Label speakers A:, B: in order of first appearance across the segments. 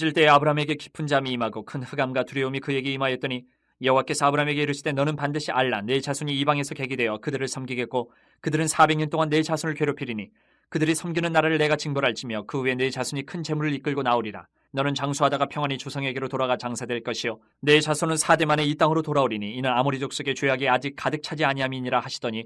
A: 해질 때에 아브라함에게 깊은 잠이 임하고 큰 흑암과 두려움이 그에게 임하였더니 여호와께서 아브라함에게 이르시되 너는 반드시 알라 내 자손이 이방에서 객이 되어 그들을 섬기겠고 그들은 400년 동안 내 자손을 괴롭히리니 그들이 섬기는 나라를 내가 징벌할지며 그 후에 내 자손이 큰 재물을 이끌고 나오리라. 너는 장수하다가 평안히 조상에게로 돌아가 장사될 것이요 내 자손은 4대 만에 이 땅으로 돌아오리니 이는 아모리 족속의 죄악이 아직 가득 차지 아니함이니라 하시더니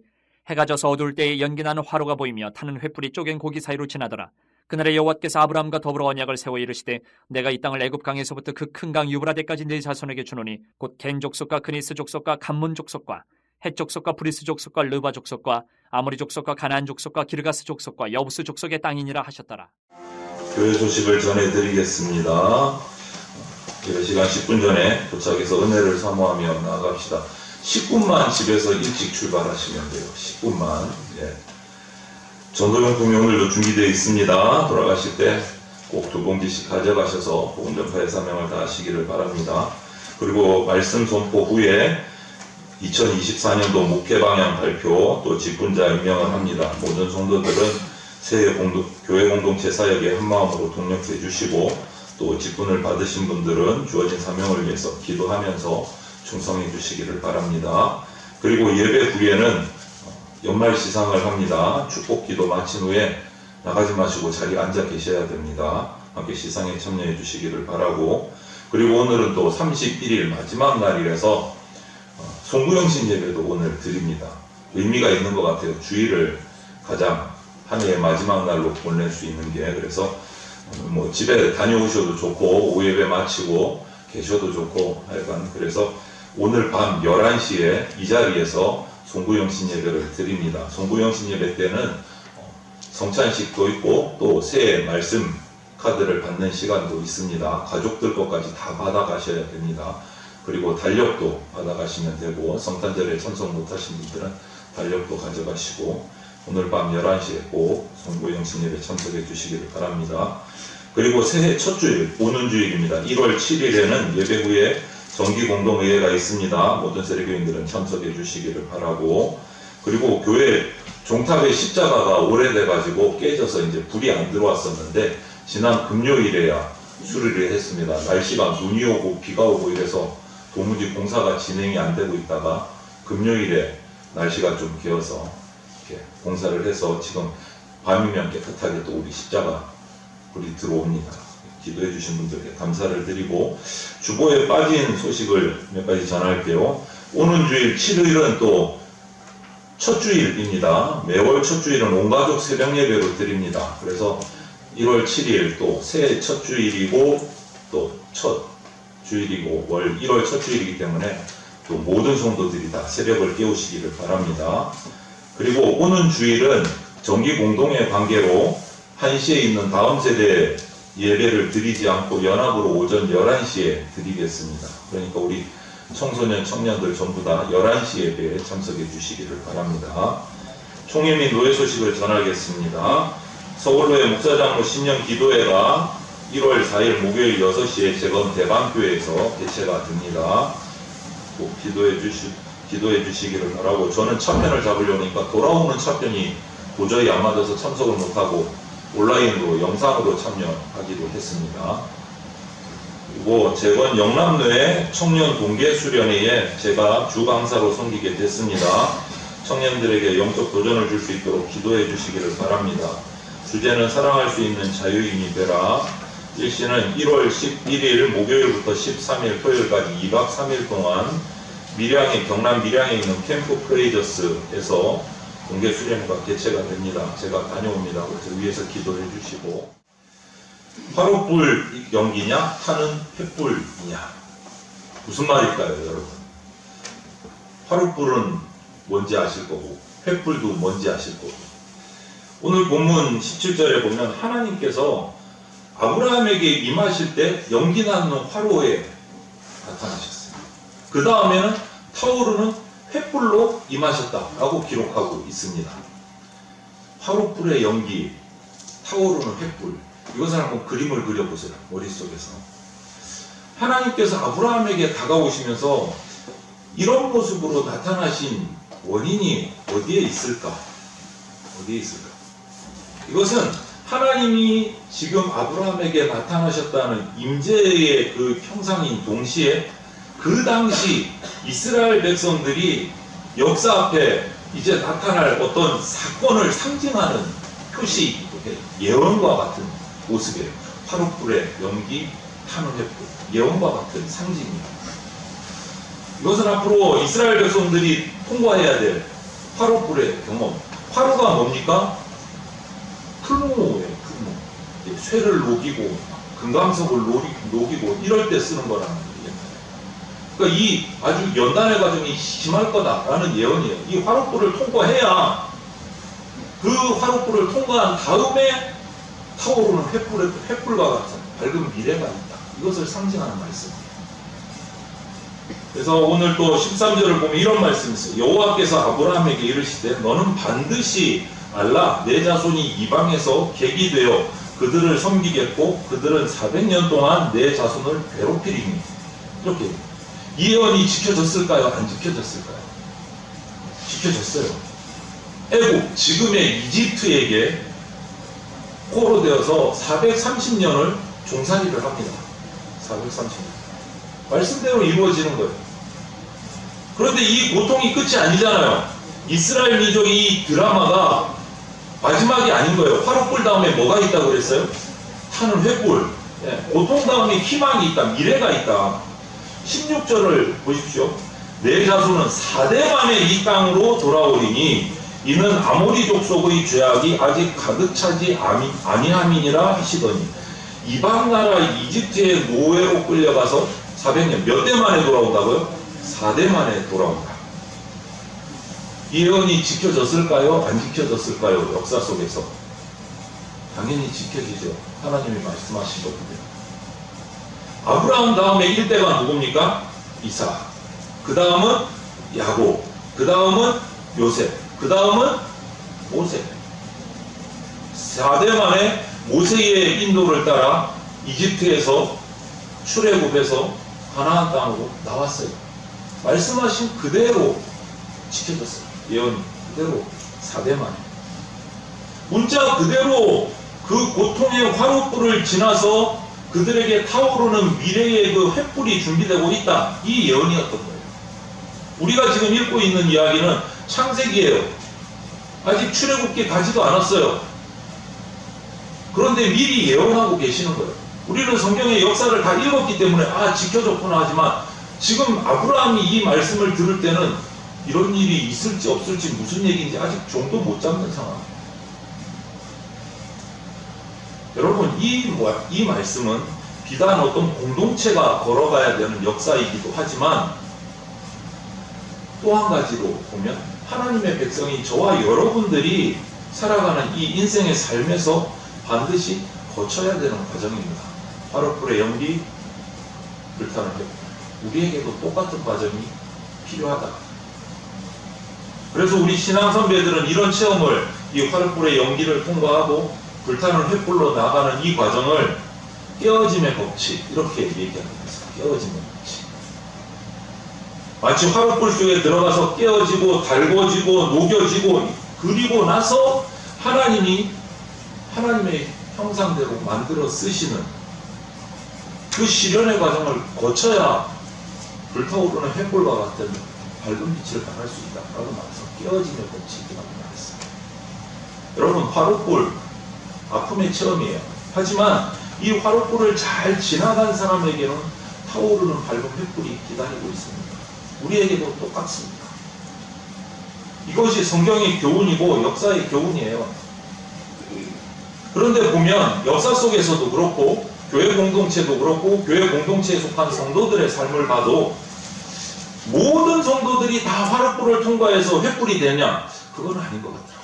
A: 해가 져서 어두울 때에 연기나는 화로가 보이며 타는 횃불이 쪼갠 고기 사이로 지나더라. 그날에 여호와께서 아브라함과 더불어 언약을 세워 이르시되 내가 이 땅을 애굽 강에서부터 그 큰 강 유브라데까지 네 자손에게 주노니 곧 겐 족속과 그니스 족속과 감문 족속과 헷 족속과 브리스 족속과 르바 족속과 아모리 족속과 가나안 족속과 기르가스 족속과 여부스 족속의 땅이니라 하셨더라.
B: 교회 소식을 전해드리겠습니다. 제가 시간 10분 전에 도착해서 은혜를 사모하며 나아갑시다. 10분만 집에서 일찍 출발하시면 돼요. 10분만. 전도용품이 오늘도 준비되어 있습니다. 돌아가실 때 꼭 2봉지씩 가져가셔서 복음 전파의 사명을 다하시기를 바랍니다. 그리고 말씀 선포 후에 2024년도 목회 방향 발표 또 직분자 임명을 합니다. 모든 성도들은 새해 교회 공동체 사역에 한마음으로 동력해 주시고 또 직분을 받으신 분들은 주어진 사명을 위해서 기도하면서 충성해 주시기를 바랍니다. 그리고 예배 후에는 연말 시상을 합니다. 축복 기도 마친 후에 나가지 마시고 자리에 앉아 계셔야 됩니다. 함께 시상에 참여해 주시기를 바라고, 그리고 오늘은 또 31일 마지막 날이라서 송구영신 예배도 오늘 드립니다. 의미가 있는 것 같아요. 주일을 가장 한 해의 마지막 날로 보낼 수 있는 게, 그래서 뭐 집에 다녀오셔도 좋고 오후 예배 마치고 계셔도 좋고 하여간, 그래서 오늘 밤 11시에 이 자리에서 송구영신 예배를 드립니다. 송구영신 예배 때는 성찬식도 있고 또 새해 말씀 카드를 받는 시간도 있습니다. 가족들 것까지 다 받아가셔야 됩니다. 그리고 달력도 받아가시면 되고, 성탄절에 참석 못하신 분들은 달력도 가져가시고 오늘 밤 11시에 꼭 송구영신 예배 참석해 주시기를 바랍니다. 그리고 새해 첫 주일, 오는 주일입니다. 1월 7일에는 예배 후에 정기공동의회가 있습니다. 모든 세례교인들은 참석해 주시기를 바라고, 그리고 교회 종탑의 십자가가 오래돼가지고 깨져서 이제 불이 안 들어왔었는데 지난 금요일에야 수리를 했습니다. 날씨가 눈이 오고 비가 오고 이래서 도무지 공사가 진행이 안 되고 있다가 금요일에 날씨가 좀 개어서 이렇게 공사를 해서 지금 밤이면 깨끗하게 또 우리 십자가 불이 들어옵니다. 기도해 주신 분들께 감사를 드리고, 주보에 빠진 소식을 몇 가지 전할게요. 오는 주일 7일은 또 첫 주일입니다. 매월 첫 주일은 온 가족 새벽 예배로 드립니다. 그래서 1월 7일 또 새해 첫 주일이고 또 첫 주일이고 월 1월 첫 주일이기 때문에 또 모든 성도들이 다 새벽을 깨우시기를 바랍니다. 그리고 오는 주일은 정기 공동의 관계로 1시에 있는 다음 세대 예배를 드리지 않고 연합으로 오전 11시에 드리겠습니다. 그러니까 우리 청소년, 청년들 전부 다 11시 예배에 참석해 주시기를 바랍니다. 총회 및 노예 소식을 전하겠습니다. 서울로의 목사장로 신년 기도회가 1월 4일 목요일 6시에 재건 대방교회에서 개최가 됩니다. 꼭 기도해 주시기를 바라고, 저는 차편을 잡으려니까 돌아오는 차편이 도저히 안 맞아서 참석을 못하고 온라인으로 영상으로 참여하기로 했습니다. 그리고 재건 영남로의 청년 동계 수련회에 제가 주 강사로 섬기게 됐습니다. 청년들에게 영적 도전을 줄 수 있도록 기도해 주시기를 바랍니다. 주제는 사랑할 수 있는 자유인이 되라. 일시는 1월 11일 목요일부터 13일 토요일까지 2박 3일 동안 경남 밀양에 있는 캠프 프레이저스에서 동계 수련회가 개최가 됩니다. 제가 다녀옵니다. 그래서 위에서 기도해 주시고, 화롯불 연기냐 타는 횃불이냐, 무슨 말일까요 여러분? 화롯불은 뭔지 아실 거고 횃불도 뭔지 아실 거고, 오늘 본문 17절에 보면 하나님께서 아브라함에게 임하실 때 연기 나는 화로에 나타나셨어요. 그 다음에는 타오르는 횃불로 임하셨다라고 기록하고 있습니다. 화롯불의 연기, 타오르는 횃불, 이것을 한번 그림을 그려보세요. 머릿속에서 하나님께서 아브라함에게 다가오시면서 이런 모습으로 나타나신 원인이 어디에 있을까? 이것은 하나님이 지금 아브라함에게 나타나셨다는 임재의 그 형상인 동시에 그 당시 이스라엘 백성들이 역사 앞에 이제 나타날 어떤 사건을 상징하는 표시, 예언과 같은 모습이에요. 화롯불의 연기, 타는 횃불, 예언과 같은 상징입니다. 이것은 앞으로 이스라엘 백성들이 통과해야 될 화롯불의 경험. 화로가 뭡니까? 풀무예요, 풀무. 쇠를 녹이고, 금강석을 녹이고, 이럴 때 쓰는 거라는 얘기예요. 그러니까 이 아주 연단의 과정이 심할 거다라는 예언이에요. 이 화롯불을 통과해야 그 화롯불을 통과한 다음에 타오르는 횃불과 같은 밝은 미래가 있다. 이것을 상징하는 말씀입니다. 그래서 오늘 또 13절을 보면 이런 말씀이 있어요. 여호와께서 아브라함에게 이르시되 너는 반드시 알라 내 자손이 이방에서 객이 되어 그들을 섬기겠고 그들은 400년 동안 내 자손을 괴롭히리니. 이렇게 이 예언이 지켜졌을까요? 안 지켜졌을까요? 지켜졌어요. 애국, 지금의 이집트에게 포로 되어서 430년을 종살이를 합니다. 430년. 말씀대로 이루어지는 거예요. 그런데 이 고통이 끝이 아니잖아요. 이스라엘 민족의 이 드라마가 마지막이 아닌 거예요. 화롯불 다음에 뭐가 있다고 그랬어요? 타는 횃불. 고통 다음에 희망이 있다. 미래가 있다. 16절을 보십시오. 내 자손은 4대 만에 이 땅으로 돌아오리니 이는 아모리 족속의 죄악이 아직 가득 차지 아니함이니라 하시더니 이방 나라 이집트의 노예로 끌려가서 400년 몇 대 만에 돌아온다고요? 4대 만에 돌아온다. 이 예언이 지켜졌을까요? 안 지켜졌을까요? 역사 속에서 당연히 지켜지죠. 하나님이 말씀하신 것입니다. 아브라함 다음에 1대가 누굽니까? 이삭. 그 다음은 야곱. 그 다음은 요셉. 그 다음은 모세. 4대 만에 모세의 인도를 따라 이집트에서 출애굽해서 가나안 땅으로 나왔어요. 말씀하신 그대로 지켜졌어요. 예언 그대로 4대 만에. 문자 그대로 그 고통의 화롯불을 지나서 그들에게 타오르는 미래의 그 횃불이 준비되고 있다. 이 예언이었던 거예요. 우리가 지금 읽고 있는 이야기는 창세기예요. 아직 출애굽기 가지도 않았어요. 그런데 미리 예언하고 계시는 거예요. 우리는 성경의 역사를 다 읽었기 때문에 지켜졌구나 하지만 지금 아브라함이 이 말씀을 들을 때는 이런 일이 있을지 없을지 무슨 얘기인지 아직 종도 못 잡는 상황. 여러분 이 말씀은 비단 어떤 공동체가 걸어가야 되는 역사이기도 하지만 또 한 가지로 보면 하나님의 백성이 저와 여러분들이 살아가는 이 인생의 삶에서 반드시 거쳐야 되는 과정입니다. 화롯불의 연기, 불타는 횃불. 우리에게도 똑같은 과정이 필요하다. 그래서 우리 신앙 선배들은 이런 체험을 이 화롯불의 연기를 통과하고 불타는 횃불로 나가는 이 과정을 깨어짐의 법칙 이렇게 얘기합니다. 깨어짐의 법칙. 마치 화롯불 속에 들어가서 깨어지고 달궈지고 녹여지고 그리고 나서 하나님의 형상대로 만들어 쓰시는 그 시련의 과정을 거쳐야 불타오르는 횃불과 같은 밝은 빛을 발할 수 있다라고 말해서 깨어짐의 법칙이라고 말했습니다. 여러분 화롯불 아픔의 체험이에요. 하지만 이 화롯불을 잘 지나간 사람에게는 타오르는 밝은 횃불이 기다리고 있습니다. 우리에게도 똑같습니다. 이것이 성경의 교훈이고 역사의 교훈이에요. 그런데 보면 역사 속에서도 그렇고 교회 공동체도 그렇고 교회 공동체에 속한 성도들의 삶을 봐도 모든 성도들이 다 화롯불을 통과해서 횃불이 되냐? 그건 아닌 것 같아요.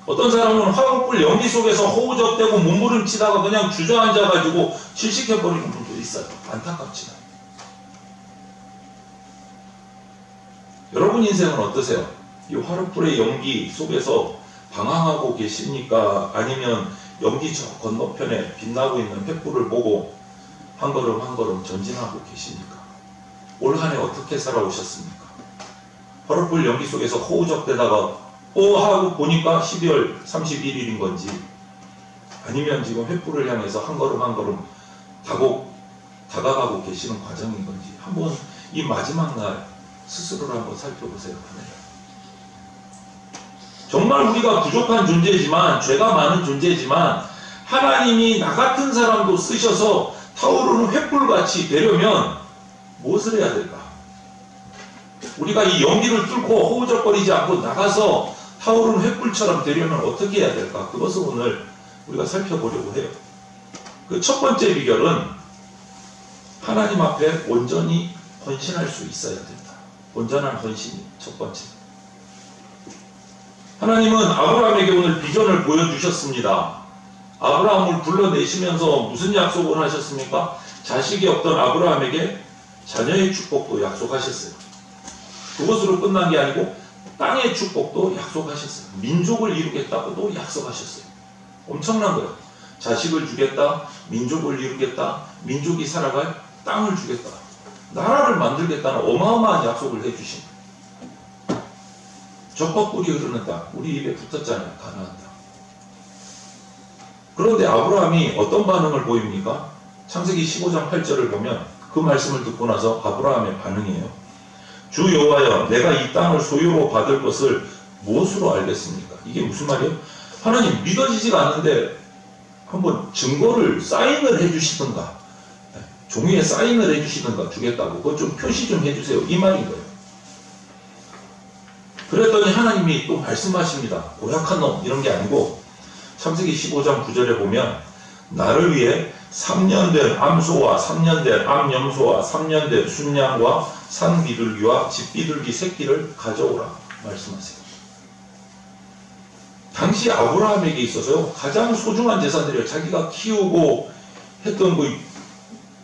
B: 어떤 사람은 화롯불 연기 속에서 허우적대고 몸부림치다가 그냥 주저앉아가지고 질식해버리는 분도 있어요. 안타깝지만. 여러분 인생은 어떠세요? 이 화롯불의 연기 속에서 방황하고 계십니까? 아니면 연기 저 건너편에 빛나고 있는 횃불을 보고 한 걸음 한 걸음 전진하고 계십니까? 올 한 해 어떻게 살아오셨습니까? 화롯불 연기 속에서 허우적대다가 하고 보니까 12월 31일인 건지 아니면 지금 횃불을 향해서 한 걸음 한 걸음 다가가고 계시는 과정인 건지 한번 이 마지막 날 스스로를 한번 살펴보세요. 정말 우리가 부족한 존재지만, 죄가 많은 존재지만 하나님이 나 같은 사람도 쓰셔서 타오르는 횃불같이 되려면 무엇을 해야 될까? 우리가 이 연기를 뚫고 허우적거리지 않고 나가서 타오르는 횃불처럼 되려면 어떻게 해야 될까? 그것을 오늘 우리가 살펴보려고 해요. 그 첫 번째 비결은 하나님 앞에 온전히 헌신할 수 있어야 된다. 온전한 헌신이 첫 번째. 하나님은 아브라함에게 오늘 비전을 보여주셨습니다. 아브라함을 불러내시면서 무슨 약속을 하셨습니까? 자식이 없던 아브라함에게 자녀의 축복도 약속하셨어요. 그것으로 끝난 게 아니고 땅의 축복도 약속하셨어요. 민족을 이루겠다고도 약속하셨어요. 엄청난 거예요. 자식을 주겠다, 민족을 이루겠다, 민족이 살아갈 땅을 주겠다, 나라를 만들겠다는 어마어마한 약속을 해주신 적법꿀이 흐르는 땅, 우리 입에 붙었잖아요. 가나안 땅. 그런데 아브라함이 어떤 반응을 보입니까? 창세기 15장 8절을 보면 그 말씀을 듣고 나서 아브라함의 반응이에요. 주 여호와여, 내가 이 땅을 소유로 받을 것을 무엇으로 알겠습니까? 이게 무슨 말이에요? 하나님, 믿어지지가 않는데 한번 증거를 사인을 해주시든가, 종이에 사인을 해주시든가, 주겠다고 그거 좀 표시 좀 해주세요, 이 말인 거예요. 그랬더니 하나님이 또 말씀하십니다. 고약한 놈, 이런 게 아니고 창세기 15장 9절에 보면 나를 위해 3년 된 암소와 3년 된 암염소와 3년 된 순양과 산 비둘기와 집 비둘기 새끼를 가져오라 말씀하세요. 당시 아브라함에게 있어서요, 가장 소중한 재산들이에요. 자기가 키우고 했던 그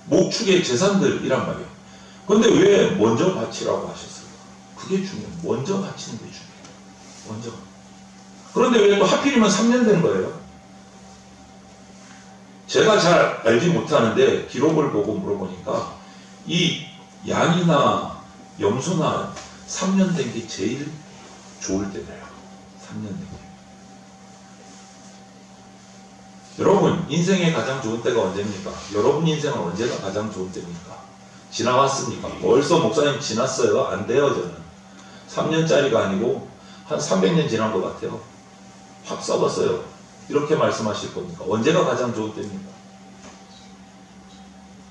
B: 목축의 재산들이란 말이에요. 그런데 왜 먼저 바치라고 하셨어요? 그게 중요해요. 먼저 바치는 게 중요해요. 먼저. 그런데 왜 또 하필이면 3년 된 거예요? 제가 잘 알지 못하는데 기록을 보고 물어보니까 이 양이나 염소나 3년 된 게 제일 좋을 때래요. 3년 된 게. 여러분, 인생의 가장 좋은 때가 언제입니까? 여러분 인생은 언제가 가장 좋은 때입니까? 지나갔습니까? 벌써 목사님 지났어요? 안 돼요, 저는. 3년짜리가 아니고 한 300년 지난 것 같아요. 확 썩었어요. 이렇게 말씀하실 겁니까? 언제가 가장 좋은 때입니까?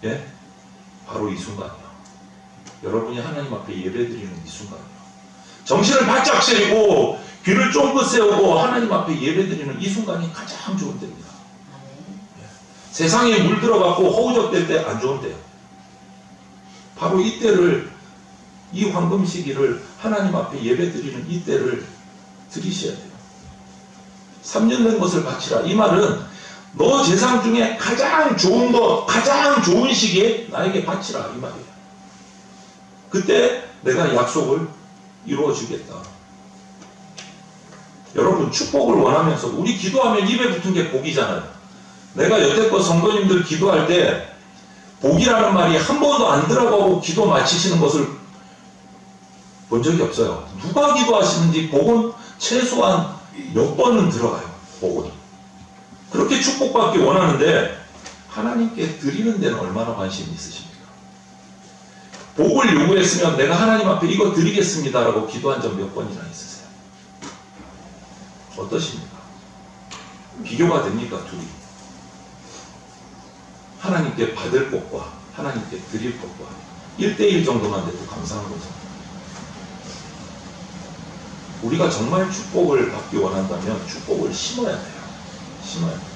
B: 예? 바로 이 순간이요. 여러분이 하나님 앞에 예배드리는 이 순간이요. 정신을 바짝 차리고 귀를 쫑긋 세우고 하나님 앞에 예배드리는 이 순간이 가장 좋은 때입니다. 세상에 물들어갖고 허우적될 때 안 좋은 때예요. 바로 이때를, 이 황금 시기를 하나님 앞에 예배드리는 이때를 드리셔야 돼요. 3년 된 것을 바치라. 이 말은 너 재산 중에 가장 좋은 것, 가장 좋은 시기에 나에게 바치라, 이 말이에요. 그때 내가 약속을 이루어 주겠다. 여러분, 축복을 원하면서 우리 기도하면 입에 붙은 게 복이잖아요. 내가 여태껏 성도님들 기도할 때 복이라는 말이 한 번도 안 들어가고 기도 마치시는 것을 본 적이 없어요. 누가 기도하시는지 복은 최소한 몇 번은 들어가요. 복은. 그렇게 축복받기 원하는데 하나님께 드리는 데는 얼마나 관심이 있으십니까? 복을 요구했으면 내가 하나님 앞에 이거 드리겠습니다라고 기도한 적 몇 번이나 있으세요? 어떠십니까? 비교가 됩니까? 둘이. 하나님께 받을 것과 하나님께 드릴 것과 1대1 정도만 돼도 감사한 거죠. 우리가 정말 축복을 받기 원한다면 축복을 심어야 돼요. 심어야 돼요.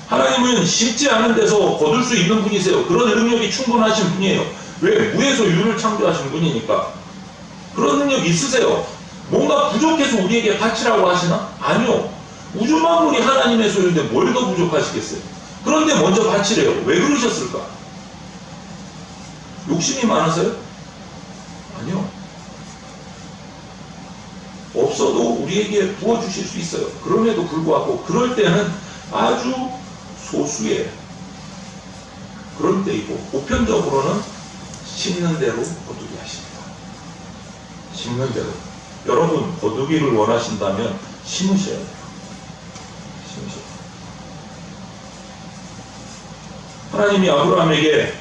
B: 하나님은 심지 않은 데서 거둘 수 있는 분이세요. 그런 능력이 충분하신 분이에요. 왜? 무에서 유를 창조하신 분이니까. 그런 능력이 있으세요. 뭔가 부족해서 우리에게 바치라고 하시나? 아니요. 우주 만물이 하나님의 소유인데 뭘 더 부족하시겠어요? 그런데 먼저 바치래요. 왜 그러셨을까? 욕심이 많으세요? 아니요. 없어도 우리에게 부어주실 수 있어요. 그럼에도 불구하고 그럴 때는 아주 소수의 그런 때이고, 보편적으로는 심는 대로 거두게 하십니다. 심는 대로. 여러분 거두기를 원하신다면 심으셔야 돼요. 심으셔야 돼요. 하나님이 아브라함에게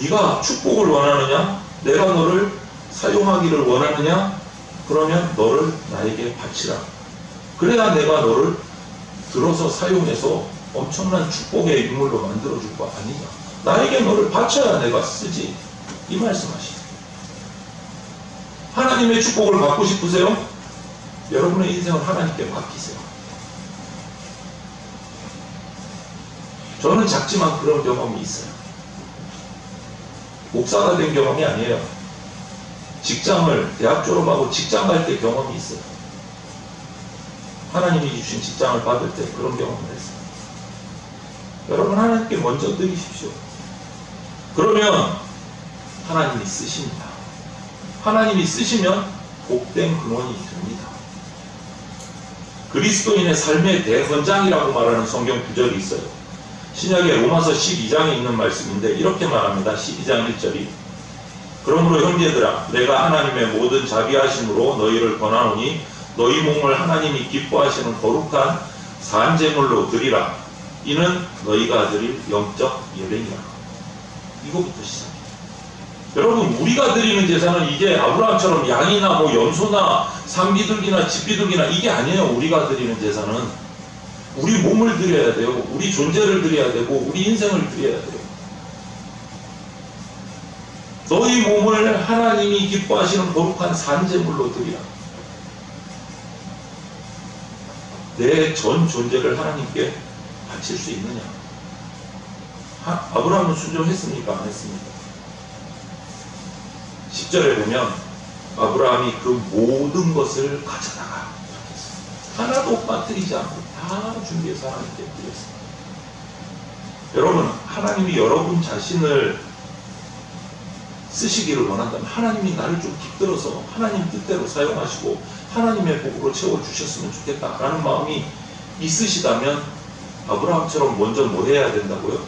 B: 네가 축복을 원하느냐? 내가 너를 사용하기를 원하느냐? 그러면 너를 나에게 바치라. 그래야 내가 너를 들어서 사용해서 엄청난 축복의 인물로 만들어줄 거 아니냐. 나에게 너를 바쳐야 내가 쓰지. 이 말씀하시죠. 하나님의 축복을 받고 싶으세요? 여러분의 인생을 하나님께 맡기세요. 저는 작지만 그런 경험이 있어요. 목사가 된 경험이 아니에요. 직장을 대학 졸업하고 직장 갈 때 경험이 있어요. 하나님이 주신 직장을 받을 때 그런 경험을 했어요. 여러분 하나님께 먼저 드리십시오. 그러면 하나님이 쓰십니다. 하나님이 쓰시면 복된 근원이 됩니다. 그리스도인의 삶의 대헌장이라고 말하는 성경 구절이 있어요. 신약의 로마서 12장에 있는 말씀인데 이렇게 말합니다. 12장 1절이 그러므로 형제들아 내가 하나님의 모든 자비하심으로 너희를 권하노니 너희 몸을 하나님이 기뻐하시는 거룩한 산제물로 드리라. 이는 너희가 드릴 영적 예배니라. 이거부터 시작해요. 여러분 우리가 드리는 제사는 이제 아브라함처럼 양이나 뭐 염소나 산비둘기나 집비둘기나 이게 아니에요. 우리가 드리는 제사는 우리 몸을 드려야 돼요. 우리 존재를 드려야 되고 우리 인생을 드려야 돼요. 너희 몸을 하나님이 기뻐하시는 거룩한 산제물로 드리라. 내 전 존재를 하나님께 바칠 수 있느냐? 아브라함은 순종했습니까? 안 했습니까? 10절에 보면 아브라함이 그 모든 것을 가져다가 하나도 빠뜨리지 않고 다 준비해서 하나님께 드렸습니다. 여러분 하나님이 여러분 자신을 쓰시기를 원한다면 하나님이 나를 좀 깃들어서 하나님 뜻대로 사용하시고 하나님의 복으로 채워주셨으면 좋겠다라는 마음이 있으시다면 아브라함처럼 먼저 뭐 해야 된다고요?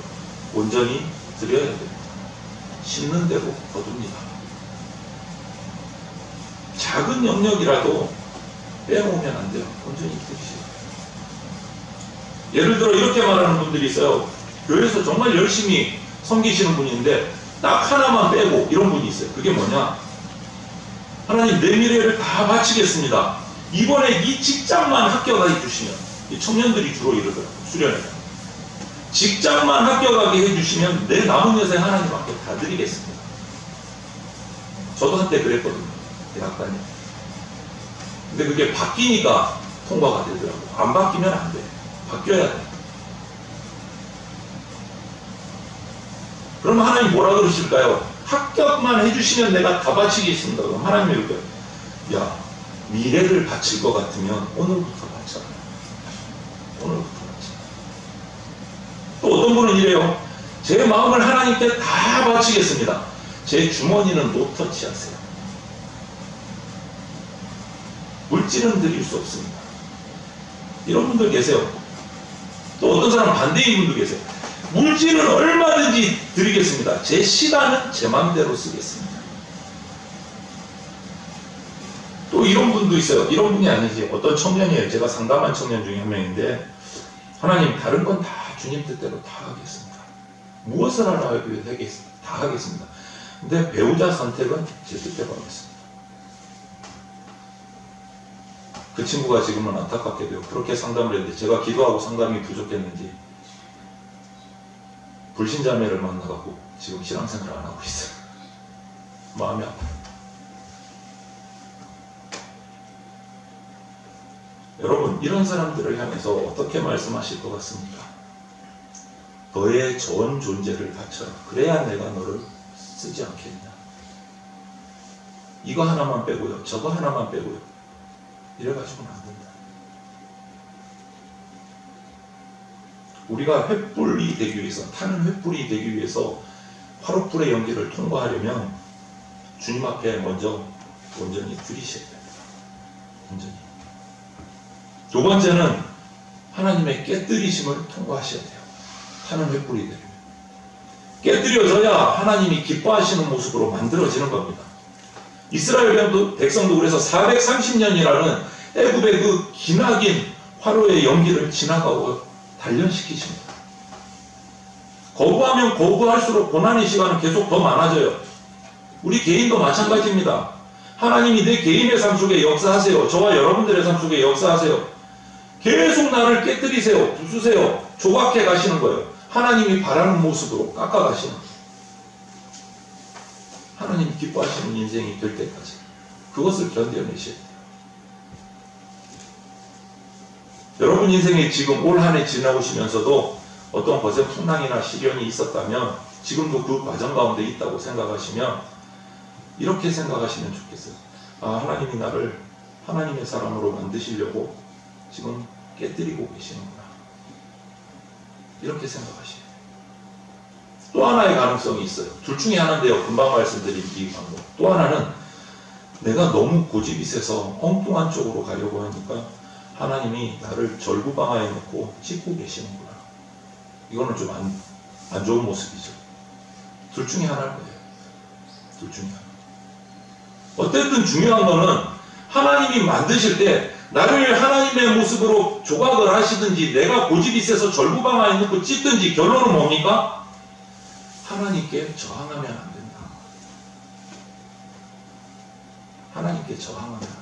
B: 온전히 드려야 됩니다. 심는 대로 거둡니다. 작은 영역이라도 빼놓으면 안 돼요. 온전히 드리세요. 예를 들어 이렇게 말하는 분들이 있어요. 교회에서 정말 열심히 섬기시는 분인데 딱 하나만 빼고 이런 분이 있어요. 그게 뭐냐? 하나님 내 미래를 다 바치겠습니다. 이번에 이 직장만 합격하게 해주시면 이 청년들이 주로 이러더라고요. 수련회 직장만 합격하게 해주시면 내 남은 여생 하나님 앞에 다 드리겠습니다. 저도 한때 그랬거든요. 대학 다닐 때. 근데 그게 바뀌니까 통과가 되더라고요. 안 바뀌면 안 돼. 바뀌어야 돼. 그럼 하나님 뭐라 그러실까요? 합격만 해주시면 내가 다 바치겠습니다. 그럼 하나님이 이렇게 야 미래를 바칠 것 같으면 오늘부터 바쳐. 오늘부터 바쳐. 또 어떤 분은 이래요. 제 마음을 하나님께 다 바치겠습니다. 제 주머니는 노터치 하세요. 물질은 드릴 수 없습니다. 이런 분들 계세요. 또 어떤 사람은 반대인 분도 계세요. 물질은 얼마든지 드리겠습니다. 제 시간은 제 마음대로 쓰겠습니다. 또 이런 분도 있어요. 이런 분이 아니지. 어떤 청년이에요. 제가 상담한 청년 중에 한 명인데 하나님 다른 건 다 주님 뜻대로 다 하겠습니다. 무엇을 하라 다 하겠습니다. 근데 배우자 선택은 제 뜻대로 하겠습니다. 그 친구가 지금은 안타깝게도 그렇게 상담을 했는데 제가 기도하고 상담이 부족했는지 불신자매를 만나갖고 지금 신앙생활을 안 하고 있어요. 마음이 아파요. 여러분 이런 사람들을 향해서 어떻게 말씀하실 것 같습니까? 너의 전 존재를 바쳐라. 그래야 내가 너를 쓰지 않겠냐. 이거 하나만 빼고요. 저거 하나만 빼고요. 이래가지고는 안 된다. 우리가 횃불이 되기 위해서, 타는 횃불이 되기 위해서 화롯불의 연기를 통과하려면 주님 앞에 먼저 온전히 드리셔야 됩니다. 온전히. 두 번째는 하나님의 깨뜨리심을 통과하셔야 돼요. 타는 횃불이 되려면. 깨뜨려져야 하나님이 기뻐하시는 모습으로 만들어지는 겁니다. 이스라엘 백성도 그래서 430년이라는 애굽의 그 기나긴 화로의 연기를 지나가고 단련시키십니다. 거부하면 거부할수록 고난의 시간은 계속 더 많아져요. 우리 개인도 마찬가지입니다. 하나님이 내 개인의 삶 속에 역사하세요. 저와 여러분들의 삶 속에 역사하세요. 계속 나를 깨뜨리세요. 부수세요. 조각해 가시는 거예요. 하나님이 바라는 모습으로 깎아 가시는 거예요. 하나님이 기뻐하시는 인생이 될 때까지 그것을 견뎌내셔야 돼요. 여러분 인생에 지금 올 한 해 지나오시면서도 어떤 것에 풍랑이나 시련이 있었다면 지금도 그 과정 가운데 있다고 생각하시면 이렇게 생각하시면 좋겠어요. 아, 하나님이 나를 하나님의 사람으로 만드시려고 지금 깨뜨리고 계시는구나. 이렇게 생각하시면 또 하나의 가능성이 있어요. 둘 중에 하나인데요. 금방 말씀드린 이 방법. 또 하나는 내가 너무 고집이 세서 엉뚱한 쪽으로 가려고 하니까 하나님이 나를 절구방아에 놓고 찢고 계시는구나. 이거는 좀 안 좋은 모습이죠. 둘 중에 하나일 거예요. 둘 중에 하나. 어쨌든 중요한 거는 하나님이 만드실 때 나를 하나님의 모습으로 조각을 하시든지 내가 고집이 세서 절구방아에 놓고 찢든지 결론은 뭡니까? 하나님께 저항하면 안 된다. 하나님께 저항하면 안 된다.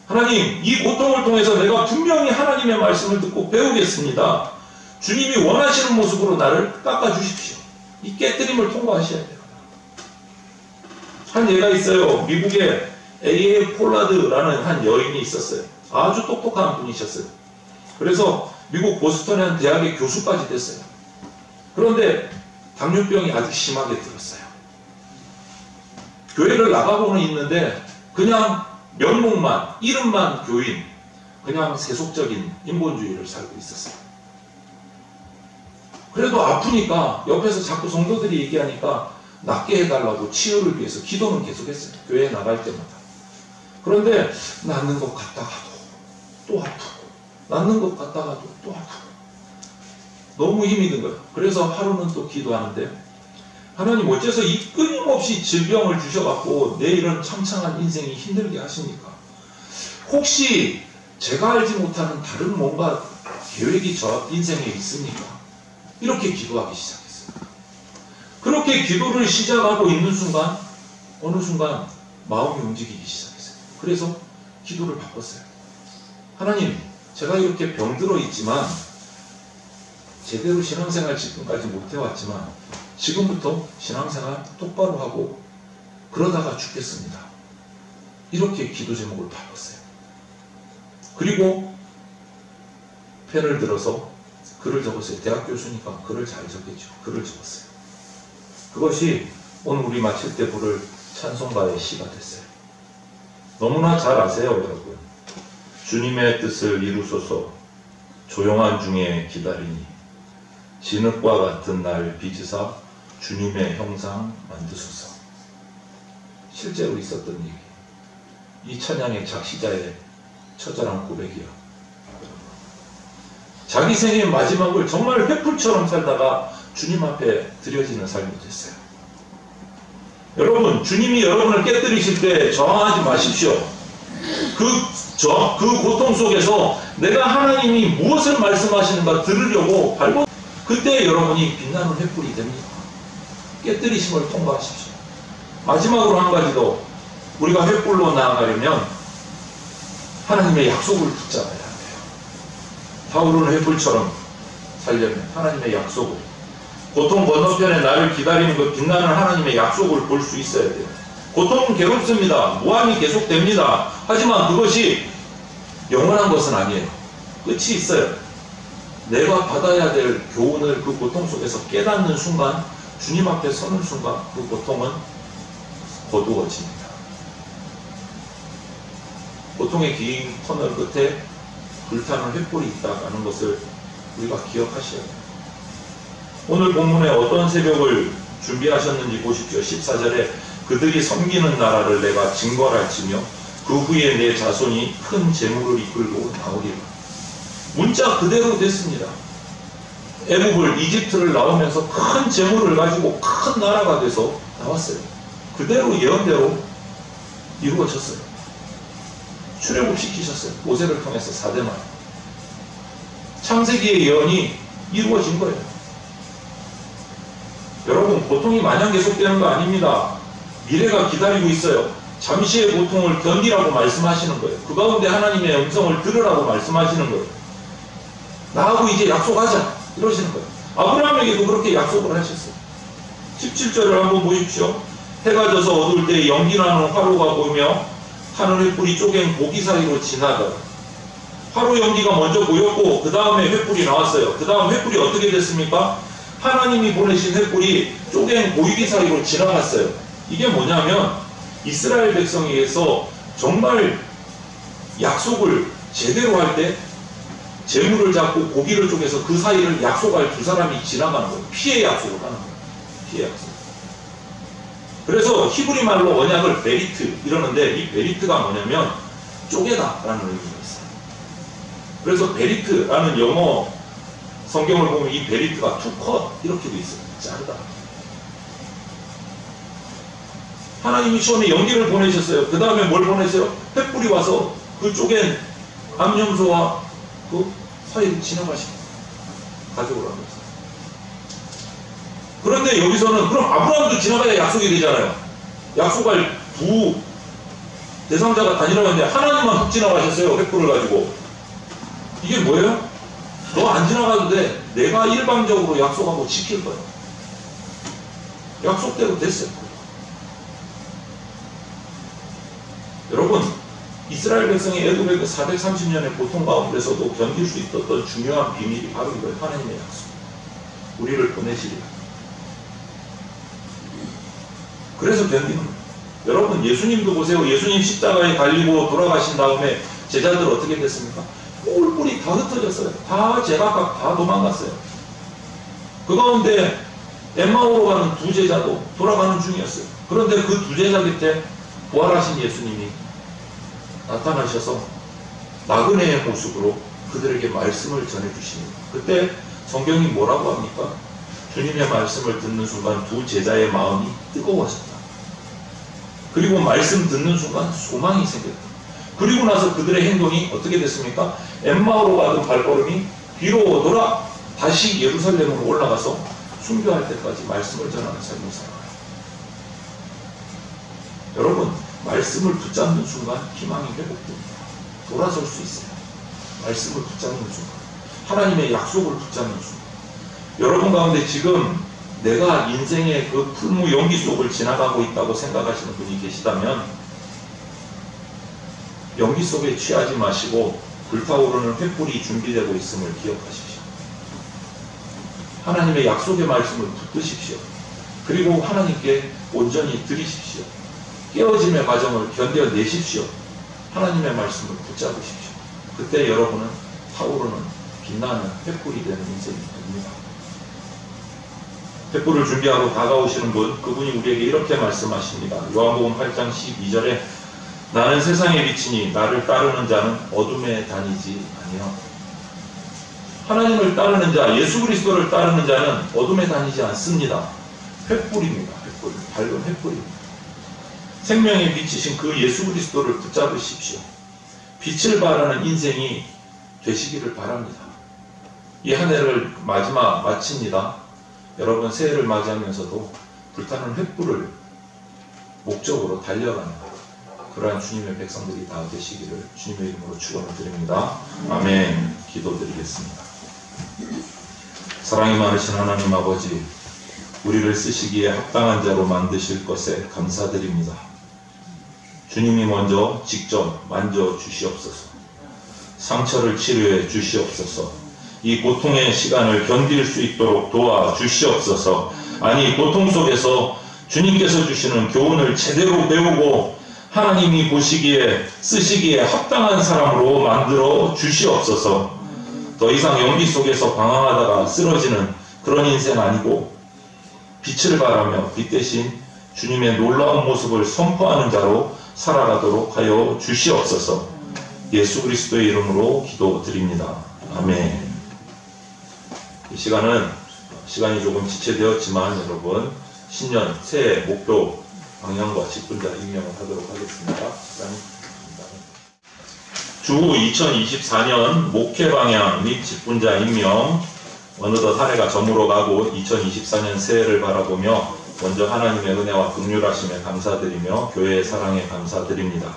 B: 하나님, 이 고통을 통해서 내가 분명히 하나님의 말씀을 듣고 배우겠습니다. 주님이 원하시는 모습으로 나를 깎아주십시오. 이 깨뜨림을 통과하셔야 돼요. 한 예가 있어요. 미국에 A.A. 폴라드라는 한 여인이 있었어요. 아주 똑똑한 분이셨어요. 그래서 미국 보스턴의 한 대학의 교수까지 됐어요. 그런데 당뇨병이 아주 심하게 들었어요. 교회를 나가고는 있는데 그냥 명목만, 이름만 교인, 그냥 세속적인 인본주의를 살고 있었어요. 그래도 아프니까 옆에서 자꾸 성도들이 얘기하니까 낫게 해달라고 치유를 위해서 기도는 계속했어요. 교회에 나갈 때마다. 그런데 낫는 것 같다가도 또 아프고, 낫는 것 같다가도 또 아프고, 너무 힘이 든 거예요. 그래서 하루는 또 기도하는데 하나님 어째서 이 끊임없이 질병을 주셔갖고 내 이런 창창한 인생이 힘들게 하십니까? 혹시 제가 알지 못하는 다른 뭔가 계획이 저 인생에 있습니까? 이렇게 기도하기 시작했어요. 그렇게 기도를 시작하고 있는 순간 어느 순간 마음이 움직이기 시작했어요. 그래서 기도를 바꿨어요. 하나님, 제가 이렇게 병들어 있지만 제대로 신앙생활 지금까지 못해왔지만 지금부터 신앙생활 똑바로 하고 그러다가 죽겠습니다. 이렇게 기도 제목을 바꿨어요. 그리고 펜을 들어서 글을 적었어요. 대학 교수니까 글을 잘 적겠죠. 글을 적었어요. 그것이 오늘 우리 마칠 때 부를 찬송가의 시가 됐어요. 너무나 잘 아세요, 여러분. 주님의 뜻을 이루소서 조용한 중에 기다리니 진흙과 같은 날 빚으사 주님의 형상 만드소서. 실제로 있었던 얘기. 이 찬양의 작시자의 처절한 고백이요. 자기 생의 마지막을 정말 횃불처럼 살다가 주님 앞에 드려지는 삶이 됐어요. 여러분, 주님이 여러분을 깨뜨리실 때 저항하지 마십시오. 그 고통 속에서 내가 하나님이 무엇을 말씀하시는가 들으려고 그때 여러분이 빛나는 횃불이 됩니다. 깨뜨리심을 통과하십시오. 마지막으로 한 가지 더, 우리가 횃불로 나아가려면 하나님의 약속을 붙잡아야 돼요. 바울은 횃불처럼 살려면 하나님의 약속을, 고통 건너편에 나를 기다리는 그 빛나는 하나님의 약속을 볼 수 있어야 돼요. 고통은 괴롭습니다. 무한히 계속됩니다. 하지만 그것이 영원한 것은 아니에요. 끝이 있어요. 내가 받아야 될 교훈을 그 고통 속에서 깨닫는 순간, 주님 앞에 서는 순간 그 고통은 거두어집니다. 고통의 긴 터널 끝에 불타는 횃불이 있다는 것을 우리가 기억하셔야 돼요. 오늘 본문에 어떤 새벽을 준비하셨는지 보십시오. 14절에 그들이 섬기는 나라를 내가 증거할지며 그 후에 내 자손이 큰 재물을 이끌고 나오리라. 문자 그대로 됐습니다. 애굽을, 이집트를 나오면서 큰 재물을 가지고 큰 나라가 돼서 나왔어요. 그대로 예언대로 이루어졌어요. 출애굽시키셨어요. 모세를 통해서 4대만. 창세기의 예언이 이루어진 거예요. 여러분, 고통이 마냥 계속되는 거 아닙니다. 미래가 기다리고 있어요. 잠시의 고통을 견디라고 말씀하시는 거예요. 그 가운데 하나님의 음성을 들으라고 말씀하시는 거예요. 나하고 이제 약속하자 이러시는 거예요. 아브라함에게도 그렇게 약속을 하셨어요. 17절을 한번 보십시오. 해가 져서 어두울 때 연기나는 화로가 보이며 하늘 횃불이 쪼갠 고기 사이로 지나가요. 화로 연기가 먼저 보였고 그 다음에 횃불이 나왔어요. 그 다음 횃불이 어떻게 됐습니까? 하나님이 보내신 횃불이 쪼갠 고기 사이로 지나갔어요. 이게 뭐냐면 이스라엘 백성에 의해서 정말 약속을 제대로 할 때 재물을 잡고 고기를 쪼개서 그 사이를 약속할 두 사람이 지나가는 거예요. 피해 약속을 하는 거예요. 피해 약속. 그래서 히브리 말로 언약을 베리트 이러는데 이 베리트가 뭐냐면 쪼개다라는 의미가 있어요. 그래서 베리트라는 영어 성경을 보면 이 베리트가 투컷 이렇게 돼 있어요. 자르다. 하나님이 처음에 연기를 보내셨어요. 그 다음에 뭘 보내세요? 횃불이 와서 그 쪼갠 암염소와 그 사이를 지나가시고 가져오라고 했어요. 그런데 여기서는 그럼 아브라함도 지나가야 약속이 되잖아요. 약속할 두 대상자가 다니라는데 하나님만 훅 지나가셨어요. 횃불을 가지고. 이게 뭐예요? 너 안 지나가도 돼. 내가 일방적으로 약속하고 지킬 거야. 약속대로 됐어요. 여러분, 이스라엘 백성이 애굽의 그 430년의 고통 가운데서도 견딜 수 있었던 중요한 비밀이 바로 이거예요. 하나님의 약속. 우리를 보내시리라. 그래서 견디는 거예요. 여러분, 예수님도 보세요. 예수님 십자가에 달리고 돌아가신 다음에 제자들 어떻게 됐습니까? 뿔뿔이 다 흩어졌어요. 다 제각각 다 도망갔어요. 그 가운데 엠마오로 가는 두 제자도 돌아가는 중이었어요. 그런데 그 두 제자 곁에 부활하신 예수님이 나타나셔서 나그네의 모습으로 그들에게 말씀을 전해주십니다. 그때 성경이 뭐라고 합니까? 주님의 말씀을 듣는 순간 두 제자의 마음이 뜨거워졌다. 그리고 말씀 듣는 순간 소망이 생겼다. 그리고 나서 그들의 행동이 어떻게 됐습니까? 엠마오로 가던 발걸음이 뒤로 돌아 다시 예루살렘으로 올라가서 순교할 때까지 말씀을 전하는 삶을 살아요. 여러분, 말씀을 붙잡는 순간 희망이 회복됩니다. 돌아설 수 있어요. 말씀을 붙잡는 순간, 하나님의 약속을 붙잡는 순간. 여러분 가운데 지금 내가 인생의 그 풀무 연기 속을 지나가고 있다고 생각하시는 분이 계시다면 연기 속에 취하지 마시고 불타오르는 횃불이 준비되고 있음을 기억하십시오. 하나님의 약속의 말씀을 붙드십시오. 그리고 하나님께 온전히 드리십시오. 깨어짐의 과정을 견뎌내십시오. 하나님의 말씀을 붙잡으십시오. 그때 여러분은 타오르는 빛나는 횃불이 되는 인생이 됩니다. 횃불을 준비하고 다가오시는 분, 그분이 우리에게 이렇게 말씀하십니다. 요한복음 8장 12절에 나는 세상의 빛이니 나를 따르는 자는 어둠에 다니지 아니하고. 하나님을 따르는 자, 예수 그리스도를 따르는 자는 어둠에 다니지 않습니다. 횃불입니다. 횃불, 밝은 횃불입니다. 생명의 빛이신 그 예수 그리스도를 붙잡으십시오. 빛을 발하는 인생이 되시기를 바랍니다. 이 한 해를 마칩니다. 여러분, 새해를 맞이하면서도 불타는 횃불을 목적으로 달려가는 그러한 주님의 백성들이 다 되시기를 주님의 이름으로 축원을 드립니다. 아멘. 기도드리겠습니다. 사랑이 많으신 하나님 아버지, 우리를 쓰시기에 합당한 자로 만드실 것에 감사드립니다. 주님이 먼저 직접 만져 주시옵소서. 상처를 치료해 주시옵소서. 이 고통의 시간을 견딜 수 있도록 도와 주시옵소서. 아니, 고통 속에서 주님께서 주시는 교훈을 제대로 배우고 하나님이 보시기에 쓰시기에 합당한 사람으로 만들어 주시옵소서. 더 이상 연기 속에서 방황하다가 쓰러지는 그런 인생 아니고 빛을 발하며 빛 대신 주님의 놀라운 모습을 선포하는 자로 살아가도록 하여 주시옵소서. 예수 그리스도의 이름으로 기도드립니다. 아멘. 이 시간이 조금 지체되었지만 여러분, 신년 새해 목표 방향과 직분자 임명을 하도록 하겠습니다. 주 2024년 목회 방향 및 직분자 임명. 어느덧 한 해가 저물어 가고 2024년 새해를 바라보며 먼저 하나님의 은혜와 긍휼하심에 감사드리며 교회의 사랑에 감사드립니다.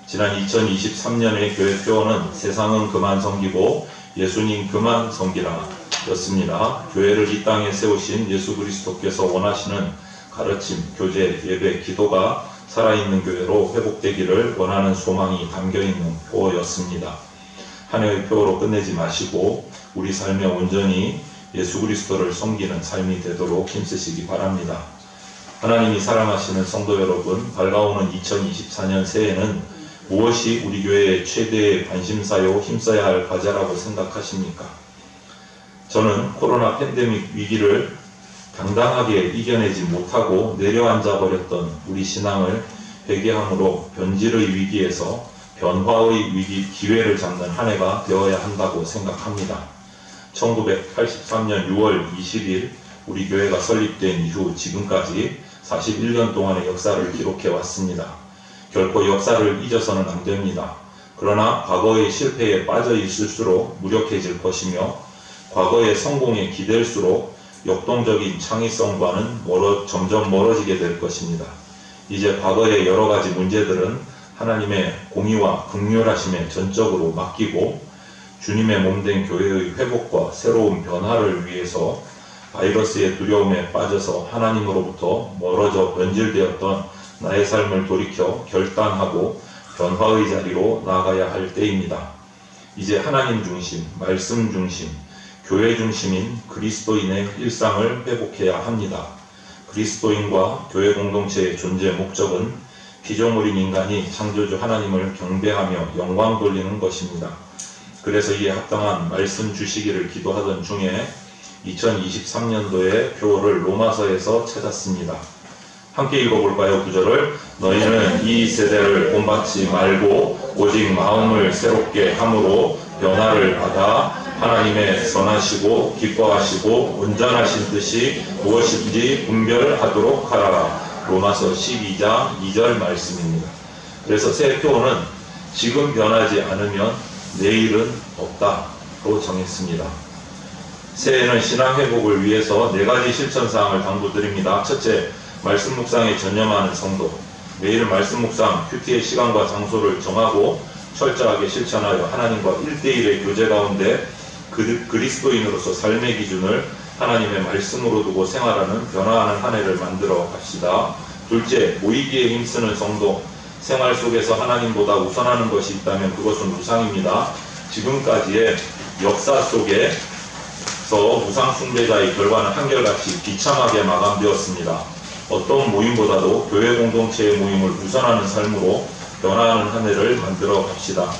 B: 지난 2023년의 교회 표어는 세상은 그만 섬기고 예수님 그만 섬기라 였습니다. 교회를 이 땅에 세우신 예수 그리스도께서 원하시는 가르침, 교제, 예배, 기도가 살아있는 교회로 회복되기를 원하는 소망이 담겨있는 표어였습니다. 한 해의 표어로 끝내지 마시고 우리 삶에 온전히 예수 그리스도를 섬기는 삶이 되도록 힘쓰시기 바랍니다. 하나님이 사랑하시는 성도 여러분, 밝아오는 2024년 새해는 무엇이 우리 교회의 최대의 관심사요 힘써야 할 과제라고 생각하십니까? 저는 코로나 팬데믹 위기를 당당하게 이겨내지 못하고 내려앉아 버렸던 우리 신앙을 회개함으로 변질의 위기에서 변화의 위기 기회를 잡는 한 해가 되어야 한다고 생각합니다. 1983년 6월 20일 우리 교회가 설립된 이후 지금까지 41년 동안의 역사를 기록해 왔습니다. 결코 역사를 잊어서는 안 됩니다. 그러나 과거의 실패에 빠져 있을수록 무력해질 것이며 과거의 성공에 기댈수록 역동적인 창의성과는 점점 멀어지게 될 것입니다. 이제 과거의 여러 가지 문제들은 하나님의 공의와 긍휼하심에 전적으로 맡기고 주님의 몸된 교회의 회복과 새로운 변화를 위해서 바이러스의 두려움에 빠져서 하나님으로부터 멀어져 변질되었던 나의 삶을 돌이켜 결단하고 변화의 자리로 나아가야 할 때입니다. 이제 하나님 중심, 말씀 중심, 교회 중심인 그리스도인의 일상을 회복해야 합니다. 그리스도인과 교회 공동체의 존재 목적은 피조물인 인간이 창조주 하나님을 경배하며 영광 돌리는 것입니다. 그래서 이에 합당한 말씀 주시기를 기도하던 중에 2023년도의 표어를 로마서에서 찾았습니다. 함께 읽어볼까요? 구절을. 너희는 이 세대를 본받지 말고 오직 마음을 새롭게 함으로 변화를 받아 하나님의 선하시고 기뻐하시고 온전하신 뜻이 무엇인지 분별하도록 하라. 로마서 12장 2절 말씀입니다. 그래서 새 표어는 지금 변하지 않으면 내일은 없다로 정했습니다. 새해는 신앙 회복을 위해서 4가지 실천사항을 당부드립니다. 첫째, 말씀 묵상에 전념하는 성도. 매일 말씀 묵상, 큐티의 시간과 장소를 정하고 철저하게 실천하여 하나님과 1대1의 교제 가운데 그리스도인으로서 삶의 기준을 하나님의 말씀으로 두고 생활하는 변화하는 한 해를 만들어 갑시다. 둘째, 모이기에 힘쓰는 성도. 생활 속에서 하나님보다 우선하는 것이 있다면 그것은 우상입니다. 지금까지의 역사 속에서 우상 숭배자의 결과는 한결같이 비참하게 마감되었습니다. 어떤 모임보다도 교회 공동체의 모임을 우선하는 삶으로 변화하는 한 해를 만들어 갑시다.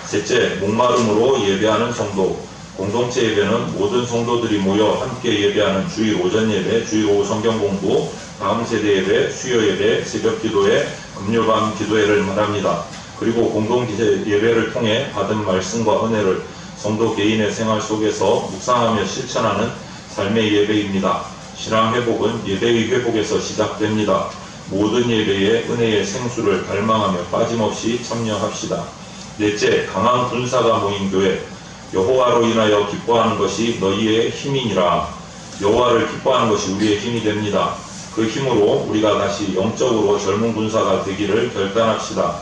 B: 셋째, 목마름으로 예배하는 성도. 공동체 예배는 모든 성도들이 모여 함께 예배하는 주일 오전 예배, 주일 오후 성경 공부, 다음 세대 예배, 수요 예배, 새벽 기도회, 금요밤 기도회를 말합니다. 그리고 공동체 예배를 통해 받은 말씀과 은혜를 성도 개인의 생활 속에서 묵상하며 실천하는 삶의 예배입니다. 신앙 회복은 예배의 회복에서 시작됩니다. 모든 예배에 은혜의 생수를 갈망하며 빠짐없이 참여합시다. 넷째, 강한 군사가 모인 교회. 여호와로 인하여 기뻐하는 것이 너희의 힘이니라. 여호와를 기뻐하는 것이 우리의 힘이 됩니다. 그 힘으로 우리가 다시 영적으로 젊은 군사가 되기를 결단합시다.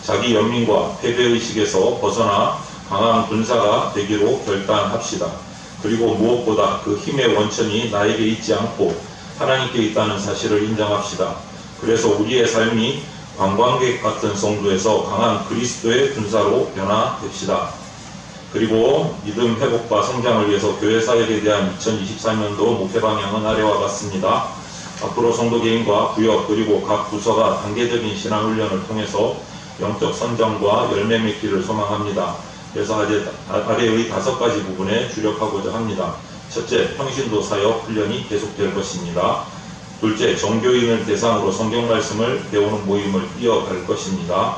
B: 자기 연민과 패배의식에서 벗어나 강한 군사가 되기로 결단합시다. 그리고 무엇보다 그 힘의 원천이 나에게 있지 않고 하나님께 있다는 사실을 인정합시다. 그래서 우리의 삶이 관광객 같은 성도에서 강한 그리스도의 군사로 변화됩시다. 그리고 믿음 회복과 성장을 위해서 교회 사역에 대한 2024년도 목회 방향은 아래와 같습니다. 앞으로 성도 개인과 구역 그리고 각 부서가 단계적인 신앙 훈련을 통해서 영적 선정과 열매 맺기를 소망합니다. 그래서 아래의 5가지 부분에 주력하고자 합니다. 첫째, 평신도 사역 훈련이 계속될 것입니다. 둘째, 정교인을 대상으로 성경 말씀을 배우는 모임을 이어갈 것입니다.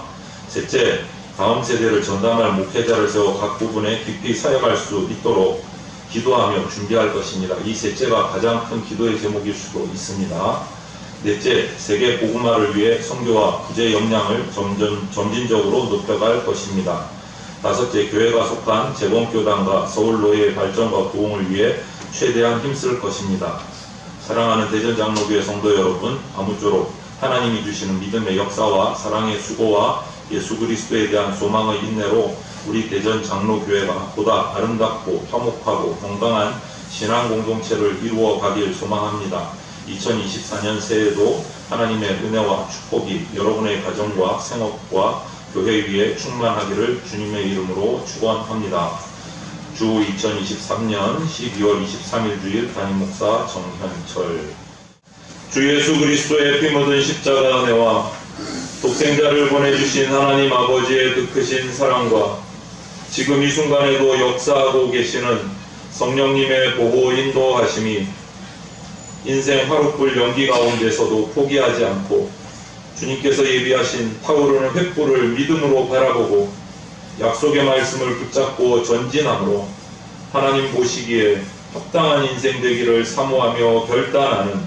B: 셋째, 다음 세대를 전담할 목회자를 세워 각 부분에 깊이 사역할 수 있도록 기도하며 준비할 것입니다. 이 셋째가 가장 큰 기도의 제목일 수도 있습니다. 넷째, 세계 복음화를 위해 선교와 구제 역량을 점진적으로 높여갈 것입니다. 다섯째, 교회가 속한 재봉교단과 서울노예의 발전과 부흥을 위해 최대한 힘쓸 것입니다. 사랑하는 대전장로교회 성도 여러분, 아무쪼록 하나님이 주시는 믿음의 역사와 사랑의 수고와 예수 그리스도에 대한 소망의 인내로 우리 대전장로교회가 보다 아름답고 화목하고 건강한 신앙 공동체를 이루어 가길 소망합니다. 2024년 새해도 하나님의 은혜와 축복이 여러분의 가정과 생업과 교회 위에 충만하기를 주님의 이름으로 축원합니다. 주 2023년 12월 23일 주일 담임목사 정현철. 주 예수 그리스도의 피 묻은 십자가 은혜와 독생자를 보내주신 하나님 아버지의 그 크신 사랑과 지금 이 순간에도 역사하고 계시는 성령님의 보호 인도하심이 인생 화롯불 연기 가운데서도 포기하지 않고 주님께서 예비하신 타오르는 횃불을 믿음으로 바라보고 약속의 말씀을 붙잡고 전진함으로 하나님 보시기에 합당한 인생 되기를 사모하며 결단하는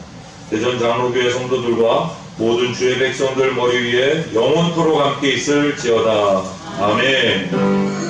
B: 대전장로교회 성도들과 모든 주의 백성들 머리 위에 영원토록 함께 있을지어다. 아멘.